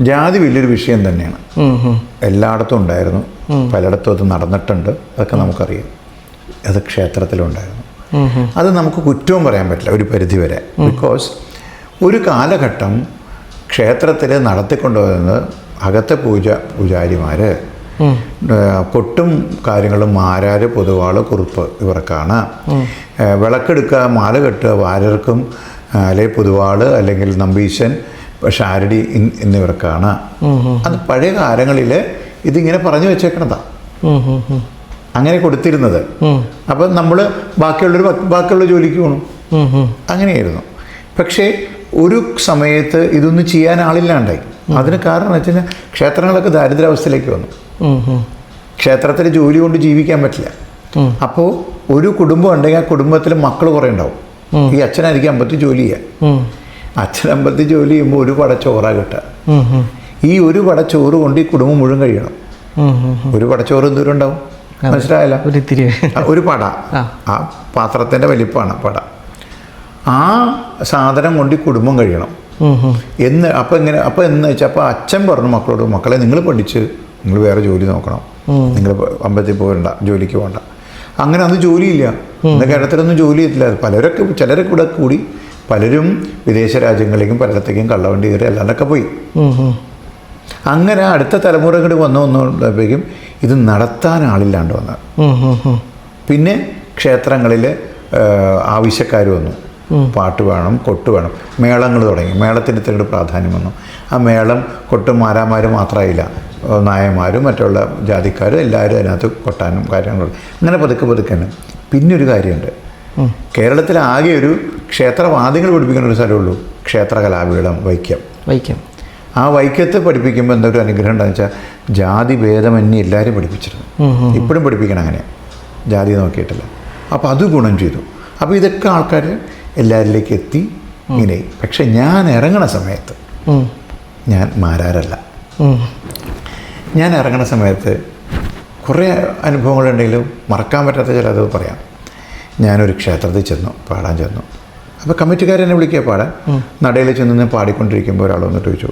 ജാതി വലിയൊരു വിഷയം തന്നെയാണ്, എല്ലായിടത്തും ഉണ്ടായിരുന്നു, പലയിടത്തും അത് നടന്നിട്ടുണ്ട്, അതൊക്കെ നമുക്കറിയാം. അത് ക്ഷേത്രത്തിലുണ്ടായിരുന്നു. അത് നമുക്ക് കുറ്റവും പറയാൻ പറ്റില്ല ഒരു പരിധി വരെ. ബിക്കോസ് ഒരു കാലഘട്ടം ക്ഷേത്രത്തിൽ നടത്തിക്കൊണ്ടുവന്നത് അകത്തെ പൂജാരിമാർ, കൊട്ടും കാര്യങ്ങളും മാരാര്, പൊതുവാള്, കുറുപ്പ് ഇവർക്കാണ്. വിളക്കെടുക്കുക, മാല കെട്ടുക വാര്യർക്കും, അല്ലെങ്കിൽ പൊതുവാള്, അല്ലെങ്കിൽ നമ്പീശൻ, ഷാരടി എന്നിവർക്കാണ്. അത് പഴയ കാലങ്ങളിൽ ഇതിങ്ങനെ പറഞ്ഞു വെച്ചേക്കണതാണ്, അങ്ങനെ കൊടുത്തിരുന്നത്. അപ്പം നമ്മൾ ബാക്കിയുള്ള ജോലിക്ക് പോകണം, അങ്ങനെയായിരുന്നു. പക്ഷേ ഒരു സമയത്ത് ഇതൊന്നും ചെയ്യാൻ ആളില്ലാണ്ടായി. അതിന് കാരണം എന്ന് വെച്ച് കഴിഞ്ഞാൽ ക്ഷേത്രങ്ങളൊക്കെ ദാരിദ്ര്യാവസ്ഥയിലേക്ക് വന്നു. ക്ഷേത്രത്തിൽ ജോലി കൊണ്ട് ജീവിക്കാൻ പറ്റില്ല. അപ്പോൾ ഒരു കുടുംബം ഉണ്ടെങ്കിൽ ആ കുടുംബത്തിൽ മക്കൾ കുറേ ഉണ്ടാവും. ഈ അച്ഛനായിരിക്കും അമ്പലത്തിൽ ജോലി ചെയ്യുക. അച്ഛൻ അമ്പലത്തിൽ ജോലി ചെയ്യുമ്പോൾ ഒരു പട ചോറാ കിട്ടുക. ഈ ഒരു പട ചോറ് കൊണ്ട് ഈ കുടുംബം മുഴുവൻ കഴിയണം. ഒരു പട ചോറ് എന്തോരം ഉണ്ടാവും മനസ്സിലായല്ലോ? ഒരു പട, ആ പാത്രത്തിൻ്റെ വലിപ്പമാണ് പട. ആ സാധനം കൊണ്ട് ഈ കുടുംബം കഴിയണം എന്ന്. അപ്പം എന്ന് വെച്ചാൽ അപ്പോൾ അച്ഛൻ പറഞ്ഞു മക്കളോട്, മക്കളെ നിങ്ങൾ പഠിച്ച് നിങ്ങൾ വേറെ ജോലി നോക്കണം, നിങ്ങൾ അമ്പലത്തിൽ പോകണ്ട, ജോലിക്ക് പോകണ്ട. അങ്ങനെ അന്ന് ജോലിയില്ല. ഇന്ന് കേരളത്തിലൊന്നും ജോലി ചെയ്തില്ല. ചിലരൊക്കെ ഇവിടെ കൂടി പലരും വിദേശ രാജ്യങ്ങളിലേക്കും പലയിടത്തേക്കും കള്ളവണ്ടി കയറി അല്ലാണ്ടൊക്കെ പോയി. അങ്ങനെ അടുത്ത തലമുറ കൂടി വന്നപ്പോഴേക്കും ഇത് നടത്താൻ ആളില്ലാണ്ട് വന്നത്. പിന്നെ ക്ഷേത്രങ്ങളിൽ ആവശ്യക്കാർ വന്നു, പാട്ട് വേണം, കൊട്ട് വേണം, മേളങ്ങൾ തുടങ്ങി. മേളത്തിന് ഇത്തിരി പ്രാധാന്യം വന്നു. ആ മേളം കൊട്ടും മാരാമാർ മാത്രമായില്ല, നായന്മാരും മറ്റുള്ള ജാതിക്കാരും എല്ലാവരും അതിനകത്ത് കൊട്ടാനും കാര്യങ്ങളും. അങ്ങനെ പതുക്കെ തന്നെ. പിന്നെ ഒരു കാര്യമുണ്ട്, കേരളത്തിൽ ആകെ ഒരു ക്ഷേത്രവാദികൾ പഠിപ്പിക്കുന്ന ഒരു സ്ഥലമുള്ളൂ, ക്ഷേത്രകലാപീഠം വൈക്കം. ആ വൈക്കത്ത് പഠിപ്പിക്കുമ്പോൾ എന്തൊരു അനുഗ്രഹം എന്താണെന്ന് വെച്ചാൽ ജാതി ഭേദമന്യേ എല്ലാവരും പഠിപ്പിച്ചിരുന്നു. ഇപ്പോഴും പഠിപ്പിക്കണം അങ്ങനെ, ജാതി നോക്കിയിട്ടില്ല. അപ്പോൾ അത് ഗുണം ചെയ്തു. അപ്പോൾ ഇതൊക്കെ ആൾക്കാർ എല്ലാവരിലേക്ക് എത്തി ഇങ്ങനെ. പക്ഷെ ഞാൻ ഇറങ്ങണ സമയത്ത് ഞാൻ മാരാരല്ല. ഞാൻ ഇറങ്ങണ സമയത്ത് കുറേ അനുഭവങ്ങളുണ്ടെങ്കിലും മറക്കാൻ പറ്റാത്ത ചിലത് പറയാം. ഞാനൊരു ക്ഷേത്രത്തിൽ പാടാൻ ചെന്നു. അപ്പോൾ കമ്മിറ്റിക്കാരെന്നെ വിളിക്കുക പാടാൻ. നടയിൽ ചെന്ന് പാടിക്കൊണ്ടിരിക്കുമ്പോൾ ഒരാൾ വന്നിട്ട് ചോദിച്ചു,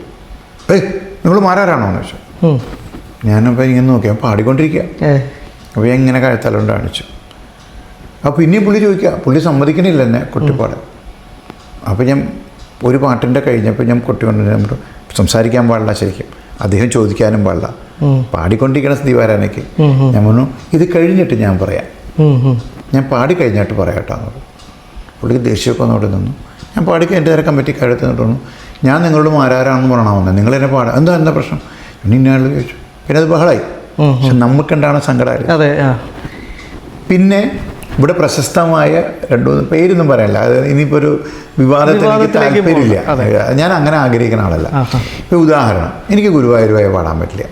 ഏയ് നിങ്ങൾ മാരാരാണോ എന്ന് ചോദിച്ചു. ഞാനപ്പോൾ ഇങ്ങനെ നോക്കിയാൽ പാടിക്കൊണ്ടിരിക്കുക. അപ്പോൾ ഞാൻ ഇങ്ങനെ കഴുത്തലുകൊണ്ട് കാണിച്ചു. അപ്പോൾ പിന്നെയും പുള്ളി ചോദിക്കുക, പുള്ളി സമ്മതിക്കണില്ല എന്നെ കുട്ടിപ്പാടാൻ. അപ്പോൾ ഞാൻ ഒരു പാട്ടിൻ്റെ കഴിഞ്ഞപ്പോൾ ഞാൻ കുട്ടിക്കൊണ്ട് സംസാരിക്കാൻ പാടില്ല, ശരിക്കും അദ്ദേഹം ചോദിക്കാനും പാടില്ല, പാടിക്കൊണ്ടിരിക്കണ സ്ഥിതി വരാനൊക്കെ. ഞാൻ പറഞ്ഞു ഇത് കഴിഞ്ഞിട്ട് ഞാൻ പറയാം, ഞാൻ പാടി കഴിഞ്ഞിട്ട് പറയാം കേട്ടോ എന്ന്. പുള്ളിക്ക് ദേഷ്യമൊക്കെ ഒന്നോടെ നിന്നു. ഞാൻ പാടിക്കഴിഞ്ഞിട്ട് നേരെ കമ്മിറ്റിക്കടുത്ത് നിന്നിട്ട് പറഞ്ഞു, ഞാൻ നിങ്ങളോട് മാരാരാണെന്ന് പറയണ വന്നത്, നിങ്ങളെന്നെ പാടാം, എന്താ പ്രശ്നം? പിന്നെ ഇന്നയാൾ ചോദിച്ചു. പിന്നെ അത് ബഹളായി. പക്ഷെ നമുക്കുണ്ടാണ് സങ്കടമായി. പിന്നെ ഇവിടെ പ്രശസ്തമായ 2-3 പേരൊന്നും പറയാനില്ല, അത് ഇനിയിപ്പോൾ ഒരു വിവാദത്തിന് എനിക്ക് താല്പര്യമില്ല. ഞാൻ അങ്ങനെ ആഗ്രഹിക്കുന്ന ആളല്ല. ഇപ്പോൾ ഉദാഹരണം, എനിക്ക് ഗുരുവായൂർ പോയി പാടാൻ പറ്റില്ല,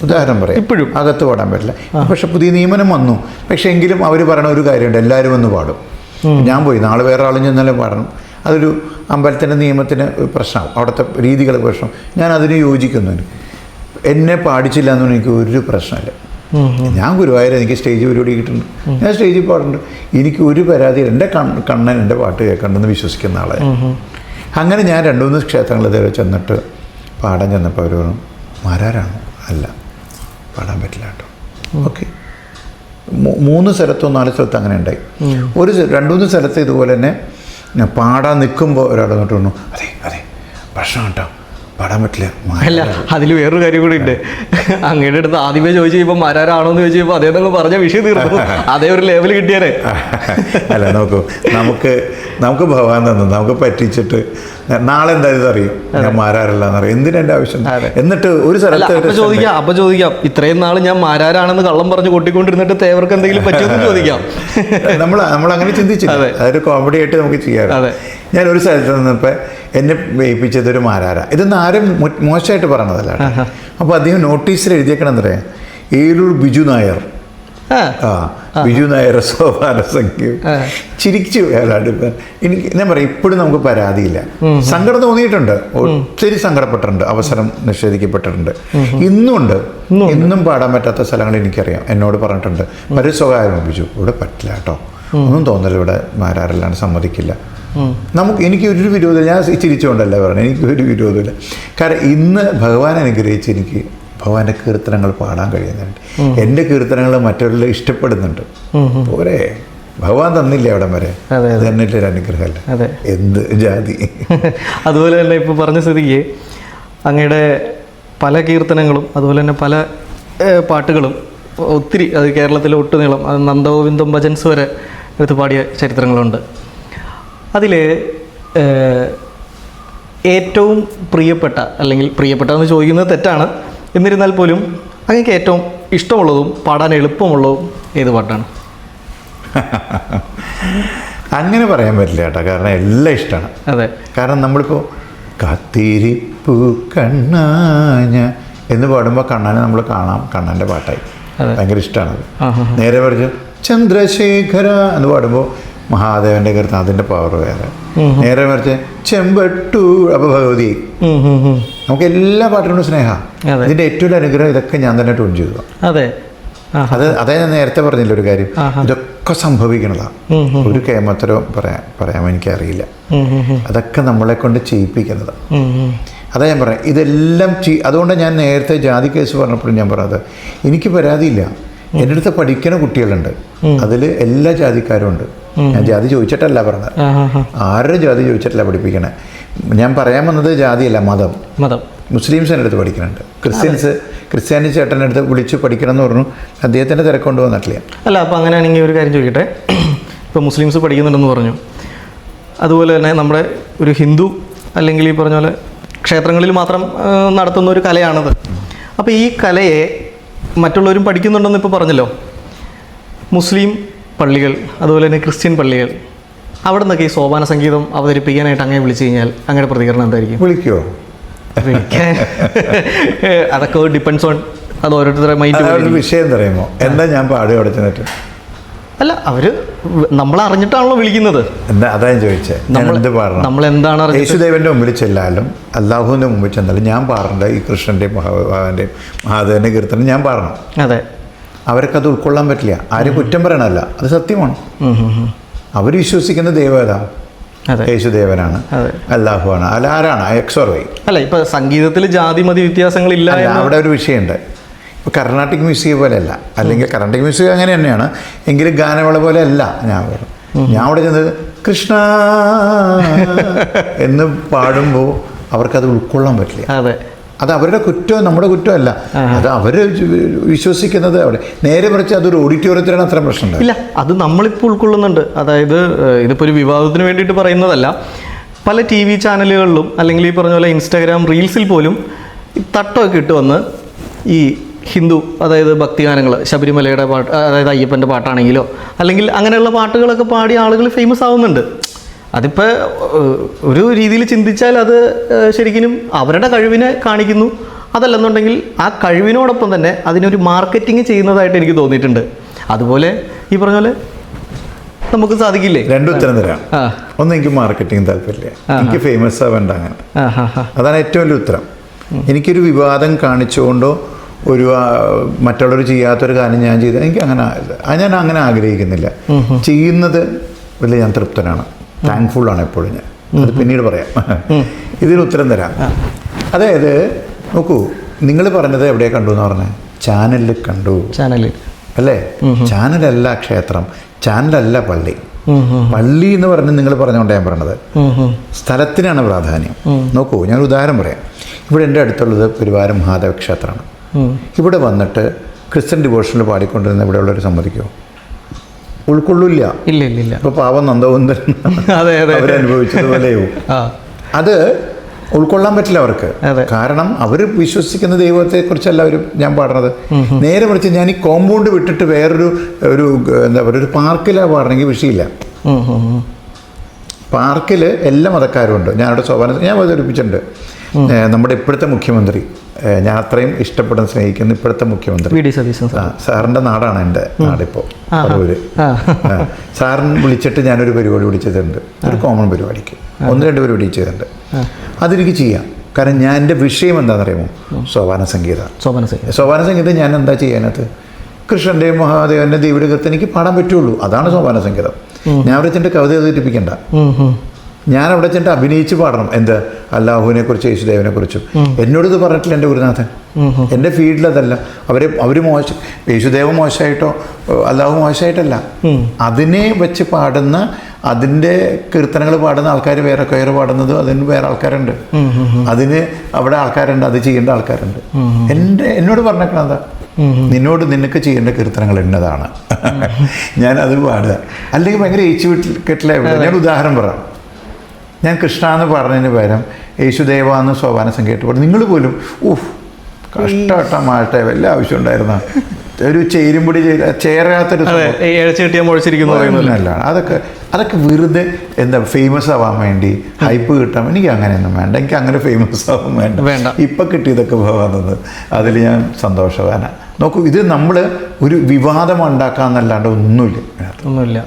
ഉദാഹരണം പറയാം. ഇപ്പോഴും അകത്ത് പാടാൻ പറ്റില്ല. പക്ഷെ പുതിയ നിയമനം വന്നു. പക്ഷേ എങ്കിലും അവർ പറയണ ഒരു കാര്യമുണ്ട്, എല്ലാവരും വന്ന് പാടും. ഞാൻ പോയി, നാളെ വേറെ ആളും ചെന്നാലും പാടണം. അതൊരു അമ്പലത്തിൻ്റെ നിയമത്തിന് പ്രശ്നമാവും, അവിടുത്തെ രീതികൾ പ്രശ്നം. ഞാൻ അതിന് യോജിക്കുന്നു. എന്നെ പാടിച്ചില്ല എന്നൊന്നും എനിക്ക് ഒരു പ്രശ്നമില്ല. ഞാൻ ഗുരുവായൂർ എനിക്ക് സ്റ്റേജ് പരിപാടി കിട്ടുന്നുണ്ട്, ഞാൻ സ്റ്റേജിൽ പാടുന്നുണ്ട്. എനിക്ക് ഒരു പരാതി, എൻ്റെ കണ്ണൻ എൻ്റെ പാട്ട് കേൾക്കണ്ടെന്ന് വിശ്വസിക്കുന്ന ആളെ. അങ്ങനെ ഞാൻ 2-3 ക്ഷേത്രങ്ങളിൽ ചെന്നിട്ട് പാടാൻ ചെന്നപ്പോൾ അവർ പറഞ്ഞു, മാരാരാണോ? അല്ല, പാടാൻ പറ്റില്ല കേട്ടോ. ഓക്കെ, 3 സ്ഥലത്തോ 4 സ്ഥലത്തോ അങ്ങനെ ഉണ്ടായി. 2-3 സ്ഥലത്ത് ഇതുപോലെ തന്നെ ഞാൻ പാടാൻ നിൽക്കുമ്പോൾ ഒരാൾ എന്നിട്ട് പറഞ്ഞു, അതെ പ്രശ്നം കേട്ടോ, പാടാൻ പറ്റില്ല. അല്ല, അതിൽ വേറൊരു കാര്യം കൂടി ഉണ്ട്. അങ്ങയുടെ അടുത്ത് ആദ്യമേ ചോദിച്ചു കഴിയുമ്പോൾ മാരാരാണോ എന്ന് ചോദിച്ചു കഴിയുമ്പോൾ അതേ പറഞ്ഞ വിഷയം തീർന്നു, അതേ ഒരു ലെവൽ കിട്ടിയാലേ. അല്ല, നമുക്ക് ഭഗവാൻ തന്നു, നമുക്ക് പറ്റിച്ചിട്ട് നാളെ എന്തായാലും അറിയും ഞാൻ മാരാരല്ല എന്നറിയാം. എന്തിനെൻ്റെ ആവശ്യം? എന്നിട്ട് ഒരു സ്ഥലത്ത് ചോദിക്കാം, ഇത്രയും നാൾ ഞാൻ മാരാരാണെന്ന് കള്ളം പറഞ്ഞ് കൊട്ടിക്കൊണ്ടിരുന്നിട്ട് തേവർക്ക് എന്തെങ്കിലും പറ്റുമെന്ന് ചോദിക്കാം. നമ്മളങ്ങനെ ചിന്തിച്ചില്ല, അതൊരു കോമഡി ആയിട്ട് നമുക്ക് ചെയ്യാം. ഞാൻ ഒരു സ്ഥലത്ത് നിന്നപ്പോൾ എന്നെ വേയിപ്പിച്ചതൊരു മാരാര. ഇതൊന്നും ആരും മോശമായിട്ട് പറയണതല്ല. അപ്പോൾ അദ്ദേഹം നോട്ടീസിൽ എഴുതിയേക്കണം പറയാം, ഏലൂർ ബിജു നായർ. ബിജു നായർ സോപാന സംഖ്യം. ചിരിച്ചു അയാളാണ്. എനിക്ക് ഞാൻ പറയാം, ഇപ്പോഴും നമുക്ക് പരാതിയില്ല. സങ്കടം തോന്നിയിട്ടുണ്ട്, ഒത്തിരി സങ്കടപ്പെട്ടിട്ടുണ്ട്, അവസരം നിഷേധിക്കപ്പെട്ടിട്ടുണ്ട്. ഇന്നും പാടാൻ പറ്റാത്ത സ്ഥലങ്ങൾ എനിക്കറിയാം. എന്നോട് പറഞ്ഞിട്ടുണ്ട്, സ്വകാര്യം ബിജു ഇവിടെ പറ്റില്ല കേട്ടോ, ഒന്നും തോന്നല, ഇവിടെ മാരാരെല്ലാം സമ്മതിക്കില്ല. എനിക്ക് ഒരു വിരോധം, ഞാൻ ചിരിച്ചുകൊണ്ടല്ല പറഞ്ഞത്, എനിക്ക് ഒരു വിരോധമില്ല. കാരണം ഇന്ന് ഭഗവാൻ അനുഗ്രഹിച്ച് എനിക്ക് ഭഗവാന്റെ കീർത്തനങ്ങൾ പാടാൻ കഴിയുന്നുണ്ട്. എൻ്റെ കീർത്തനങ്ങൾ മറ്റുള്ളവർ ഇഷ്ടപ്പെടുന്നുണ്ട്. പോരെ, ഭഗവാൻ തന്നില്ലേ അവിടം വരെ, അത് തന്നെ ഒരു അനുഗ്രഹമല്ല, എന്ത് ജാതി. അതുപോലെ തന്നെ ഇപ്പോൾ പറഞ്ഞ സ്ഥിതിക്ക് അങ്ങയുടെ പല കീർത്തനങ്ങളും അതുപോലെ തന്നെ പല പാട്ടുകളും ഒത്തിരി, അത് കേരളത്തിലെ ഒട്ടുനീളം, അത് നന്ദഗോവിന്ദം ഭജൻസ് വരെ എടുത്ത് പാടിയ ചരിത്രങ്ങളുണ്ട്. അതിൽ ഏറ്റവും പ്രിയപ്പെട്ട, അല്ലെങ്കിൽ പ്രിയപ്പെട്ടതെന്ന് ചോദിക്കുന്നത് തെറ്റാണ്, എന്നിരുന്നാൽ പോലും അങ്ങക്ക് ഏറ്റവും ഇഷ്ടമുള്ളതും പാടാൻ എളുപ്പമുള്ളതും ഏത് പാട്ടാണ്? അങ്ങനെ പറയാൻ പറ്റില്ല കേട്ടോ, കാരണം എല്ലാം ഇഷ്ടമാണ്. അതെ, കാരണം നമ്മളിപ്പോൾ കാത്തിരിപ്പു കണ്ണാഞ്ഞ എന്ന് പാടുമ്പോൾ കണ്ണനെ നമ്മൾ കാണാം, കണ്ണൻ്റെ പാട്ടായി, ഭയങ്കര ഇഷ്ടമാണത്. നേരെ പറഞ്ഞു ചന്ദ്രശേഖര എന്ന് പാടുമ്പോൾ മഹാദേവന്റെ കീർത്തനം, അതിൻ്റെ പവർ വേറെ. നേരെ മറിച്ച് ചെമ്പട്ടു, അപ്പോൾ ഭഗവതി. നമുക്ക് എല്ലാ പാട്ടിനോടും സ്നേഹം. ഇതിൻ്റെ ഏറ്റവും അനുഗ്രഹം ഇതൊക്കെ ഞാൻ തന്നെ ട്യൂൺ ചെയ്തു. അതേ ഞാൻ നേരത്തെ പറഞ്ഞില്ല ഒരു കാര്യം, ഇതൊക്കെ സംഭവിക്കണതാണ്. ഒരു കേമത്തരവും പറയാൻ എനിക്കറിയില്ല. അതൊക്കെ നമ്മളെ കൊണ്ട് ചെയ്യിപ്പിക്കുന്നതാണ്. അതാ ഞാൻ പറയാം, ഇതെല്ലാം അതുകൊണ്ട് ഞാൻ നേരത്തെ ജാതി കേസ് പറഞ്ഞപ്പോഴും ഞാൻ പറഞ്ഞത്, എനിക്ക് പരാതിയില്ല. എൻ്റെ അടുത്ത് പഠിക്കുന്ന കുട്ടികളുണ്ട്, അതിൽ എല്ലാ ജാതിക്കാരും ഉണ്ട്. ഞാൻ ജാതി ചോദിച്ചിട്ടല്ല പറഞ്ഞത്, ആരുടെ ജാതി ചോദിച്ചിട്ടല്ല പഠിപ്പിക്കണേ. ഞാൻ പറയാൻ വന്നത് ജാതിയല്ല, മതം. മുസ്ലിംസ് എൻ്റെ അടുത്ത് പഠിക്കുന്നുണ്ട്, ക്രിസ്ത്യാനി ചേട്ടൻ്റെ അടുത്ത് വിളിച്ച് പഠിക്കണം എന്ന് പറഞ്ഞു. അദ്ദേഹത്തിൻ്റെ തിരക്കൊണ്ട് വന്നിട്ടില്ല. അല്ല, അപ്പോൾ അങ്ങനെയാണെങ്കിൽ ഒരു കാര്യം ചോദിക്കട്ടെ, ഇപ്പോൾ മുസ്ലിംസ് പഠിക്കുന്നുണ്ടെന്ന് പറഞ്ഞു, അതുപോലെ തന്നെ നമ്മുടെ ഒരു ഹിന്ദു അല്ലെങ്കിൽ ഈ പറഞ്ഞ പോലെ ക്ഷേത്രങ്ങളിൽ മാത്രം നടത്തുന്ന ഒരു കലയാണത്. അപ്പോൾ ഈ കലയെ മറ്റുള്ളവരും പഠിക്കുന്നുണ്ടെന്ന് ഇപ്പോൾ പറഞ്ഞല്ലോ. മുസ്ലിം പള്ളികൾ അതുപോലെ തന്നെ ക്രിസ്ത്യൻ പള്ളികൾ അവിടെ നിന്നൊക്കെ ഈ സോപാന സംഗീതം അവതരിപ്പിക്കാനായിട്ട് അങ്ങനെ വിളിച്ചു കഴിഞ്ഞാൽ അങ്ങനെ പ്രതികരണം എന്തായിരിക്കും? വിളിക്കുമോ? വിളിക്കാൻ അതൊക്കെ ഡിപ്പെൻസ് ഓൺ, അത് ഓരോരുത്തരുടെ മൈൻഡ്. വിഷയം പറയുമോ എന്താ ഞാൻ പാടുക അവിടെ ചെന്നിട്ട്? അല്ല, അവര് നമ്മളറിഞ്ഞിട്ടാണല്ലോ വിളിക്കുന്നത്. എന്താ അതാ ഞാൻ ചോദിച്ചത്. ഞാൻ എന്ത് പാടണം? നമ്മളെന്താണ് യേശുദേവന്റെ മുമ്പിൽ ചെല്ലാലും അല്ലാഹുവിന്റെ മുമ്പിൽ ചെന്നാലും ഞാൻ പാടേണ്ട ഈ കൃഷ്ണന്റെയും മഹാദേവന്റെയും മഹാദേവന്റെ കീർത്തനം ഞാൻ പാടണം. അതെ. അവർക്ക് അത് ഉൾക്കൊള്ളാൻ പറ്റില്ല. ആരും കുറ്റം പറയണമല്ല, അത് സത്യമാണ്. അവർ വിശ്വസിക്കുന്ന ദൈവം ഏതാ? യേശുദേവനാണ്, അല്ലാഹുവാണ്. അല്ല ആരാണ്? X or Y. അല്ല, ഇപ്പൊ സംഗീതത്തിൽ ജാതി മതി വ്യത്യാസങ്ങളില്ല. അവിടെ ഒരു വിഷയമുണ്ട്. ഇപ്പോൾ കർണാട്ടിക് മ്യൂസിക് പോലെയല്ല, അല്ലെങ്കിൽ കർണാട്ടിക് മ്യൂസിക് അങ്ങനെ തന്നെയാണ്, എങ്കിലും ഗാനമേള പോലെ അല്ല. ഞാൻ അവിടെ ചെന്നത് കൃഷ്ണ എന്ന് പാടുമ്പോൾ അവർക്കത് ഉൾക്കൊള്ളാൻ പറ്റില്ല. അതെ, അത് അവരുടെ കുറ്റം, നമ്മുടെ കുറ്റമല്ല. അത് അവർ വിശ്വസിക്കുന്നത് അവിടെ. നേരെ മറിച്ച് അതൊരു ഓഡിറ്റോറിയത്തിലാണ് അത്ര പ്രശ്നം ഇല്ല. അത് നമ്മളിപ്പോൾ ഉൾക്കൊള്ളുന്നുണ്ട്. അതായത് ഇതിപ്പോൾ ഒരു വിവാദത്തിന് വേണ്ടിയിട്ട് പറയുന്നതല്ല. പല TV ചാനലുകളിലും അല്ലെങ്കിൽ ഈ പറഞ്ഞ പോലെ ഇൻസ്റ്റാഗ്രാം റീൽസിൽ പോലും തട്ടമൊക്കെ ഇട്ട് വന്ന് ഈ ഹിന്ദു, അതായത് ഭക്തിഗാനങ്ങൾ, ശബരിമലയുടെ പാട്ട്, അതായത് അയ്യപ്പൻ്റെ പാട്ടാണെങ്കിലോ അല്ലെങ്കിൽ അങ്ങനെയുള്ള പാട്ടുകളൊക്കെ പാടി ആളുകൾ ഫേമസ് ആവുന്നുണ്ട്. അതിപ്പോൾ ഒരു രീതിയിൽ ചിന്തിച്ചാൽ അത് ശരിക്കും അവരുടെ കഴിവിനെ കാണിക്കുന്നു. അതല്ലെന്നുണ്ടെങ്കിൽ ആ കഴിവിനോടൊപ്പം തന്നെ അതിനൊരു മാർക്കറ്റിംഗ് ചെയ്യുന്നതായിട്ട് എനിക്ക് തോന്നിയിട്ടുണ്ട്. അതുപോലെ ഈ പറഞ്ഞ പോലെ നമുക്ക് സാധിക്കില്ലേ? രണ്ടുത്തരം തരാം. ഒന്ന്, എനിക്ക് മാർക്കറ്റിംഗ് താല്പര്യമില്ല, എനിക്ക് ഫേമസ് ആവേണ്ട. അങ്ങനെ അതാണ് ഏറ്റവും വലിയ ഉത്തരം. എനിക്കൊരു വിവാദം കാണിച്ചുകൊണ്ടോ ഒരു മറ്റുള്ളവർ ചെയ്യാത്തൊരു കാര്യം ഞാൻ ചെയ്ത് എനിക്ക് അങ്ങനെ ഞാൻ അങ്ങനെ ആഗ്രഹിക്കുന്നില്ല. ചെയ്യുന്നത് വലിയ ഞാൻ തൃപ്തനാണ്, താങ്ക്ഫുള്ളാണ് എപ്പോഴും ഞാൻ. അത് പിന്നീട് പറയാം. ഇതിന് ഉത്തരം തരാം. അതായത് നോക്കൂ, നിങ്ങൾ പറഞ്ഞത് എവിടെ കണ്ടു എന്ന് പറഞ്ഞാൽ ചാനലിൽ കണ്ടു. ചാനലിൽ അല്ലേ? ചാനലല്ല ക്ഷേത്രം, ചാനലല്ല പള്ളി. പള്ളി എന്ന് പറഞ്ഞ് നിങ്ങൾ പറഞ്ഞുകൊണ്ട് ഞാൻ പറഞ്ഞത് സ്ഥലത്തിനാണ് പ്രാധാന്യം. നോക്കൂ, ഞാൻ ഉദാഹരണം പറയാം. ഇവിടെ എൻ്റെ അടുത്തുള്ളത് പെരുവാരം മഹാദേവ ക്ഷേത്രമാണ്. ഇവിടെ വന്നിട്ട് ക്രിസ്ത്യൻ ഡിവോഷനിൽ പാടിക്കൊണ്ടിരുന്ന ഇവിടെയുള്ളവർ സമ്മതിക്കുമോ? ഉൾക്കൊള്ളില്ല. ഇല്ല ഇല്ല ഇല്ല. ഇപ്പോൾ പാവം നന്ദഗോന്ദൻ അവരനുഭവിച്ചതുപോലെയോ അത് ഉൾക്കൊള്ളാൻ പറ്റില്ല അവർക്ക്. കാരണം അവർ വിശ്വസിക്കുന്ന ദൈവത്തെക്കുറിച്ചല്ല അവർ ഞാൻ പാടുന്നത്. നേരെ മറിച്ച് ഞാൻ ഈ കോമ്പൗണ്ട് വിട്ടിട്ട് വേറൊരു എന്താ പറയുക, ഒരു പാർക്കിലാണ് പാടണമെങ്കിൽ വിഷയമില്ല. പാർക്കിൽ എല്ലാ മതക്കാരും ഉണ്ട്. ഞാനവിടെ ഞാൻ അവതരിപ്പിച്ചിട്ടുണ്ട്. നമ്മുടെ ഇപ്പോഴത്തെ മുഖ്യമന്ത്രി, ഞാൻ അത്രയും ഇഷ്ടപ്പെടുന്ന സ്നേഹിക്കുന്ന ഇപ്പോഴത്തെ മുഖ്യമന്ത്രി സാറിൻ്റെ നാടാണ് എൻ്റെ നാടിപ്പോൾ പറവൂര്. സാറിന് വിളിച്ചിട്ട് ഞാനൊരു പരിപാടി വിളിച്ചിട്ടുണ്ട്, ഒരു കോമൺ പരിപാടിക്ക് 1-2 പരിപാടി ചെയ്തിട്ടുണ്ട്. അതെനിക്ക് ചെയ്യാം. കാരണം ഞാൻ എൻ്റെ വിഷയം എന്താണെന്നറിയാമോ? സോപാന സംഗീതം. സോപാന സംഗീതം ഞാൻ എന്താ ചെയ്യാനത്? കൃഷ്ണൻ്റെയും മഹാദേവൻ്റെ ദൈവയുടെ കൃത്യം എനിക്ക് പാടാൻ പറ്റുള്ളൂ. അതാണ് സോപാന സംഗീതം. ഞാൻ അവിടെ ചെന്നിട്ട് കവിത അവതരിപ്പിക്കണ്ട, ഞാൻ അവിടെ ചെന്നിട്ട് അഭിനയിച്ച് പാടണം. എന്ത്? അല്ലാഹുവിനെ കുറിച്ചും യേശുദേവനെ കുറിച്ചും. എന്നോടിത് പറഞ്ഞിട്ടില്ല എൻ്റെ ഗുരുനാഥൻ. എൻ്റെ ഫീൽഡിലതല്ല. അവർ മോശം, യേശുദേവ മോശമായിട്ടോ അല്ലാഹു മോശമായിട്ടല്ല, അതിനെ വെച്ച് പാടുന്ന, അതിൻ്റെ കീർത്തനങ്ങൾ പാടുന്ന ആൾക്കാർ വേറെ, കയറ് പാടുന്നത് അതിന് വേറെ ആൾക്കാരുണ്ട്. അതിന് അവിടെ ആൾക്കാരുണ്ട്, അത് ചെയ്യേണ്ട ആൾക്കാരുണ്ട്. എന്നോട് പറഞ്ഞേക്കണതാ, നിനക്ക് ചെയ്യേണ്ട കീർത്തനങ്ങൾ എന്നതാണ്, ഞാനത് പാടുക. അല്ലെങ്കിൽ ഭയങ്കര കെട്ടിലെ. ഞാൻ ഉദാഹരണം പറയാം. ഞാൻ കൃഷ്ണ എന്ന് പറഞ്ഞതിന് പകരം യേശുദേവ എന്ന് സോപാന സംഗീതം പാടും. നിങ്ങൾ പോലും കഷ്ടമാട്ടെ, വല്ല ആവശ്യം ഉണ്ടായിരുന്ന ഒരു ചേരുംപൊടി ചേരാത്തൊരു അല്ല. അതൊക്കെ വെറുതെ എന്താ ഫേമസ് ആവാൻ വേണ്ടി, ഹൈപ്പ് കിട്ടാൻ. എനിക്ക് അങ്ങനെയൊന്നും വേണ്ട. എനിക്ക് അങ്ങനെ ഫേമസ് ആവാൻ വേണ്ട. ഇപ്പം കിട്ടിയതൊക്കെ പോകാൻ തന്നത് അതിൽ ഞാൻ സന്തോഷവാനാണ്. നോക്കൂ, ഇത് നമ്മൾ ഒരു വിവാദം ഉണ്ടാക്കാന്നല്ലാണ്ട് ഒന്നുമില്ല.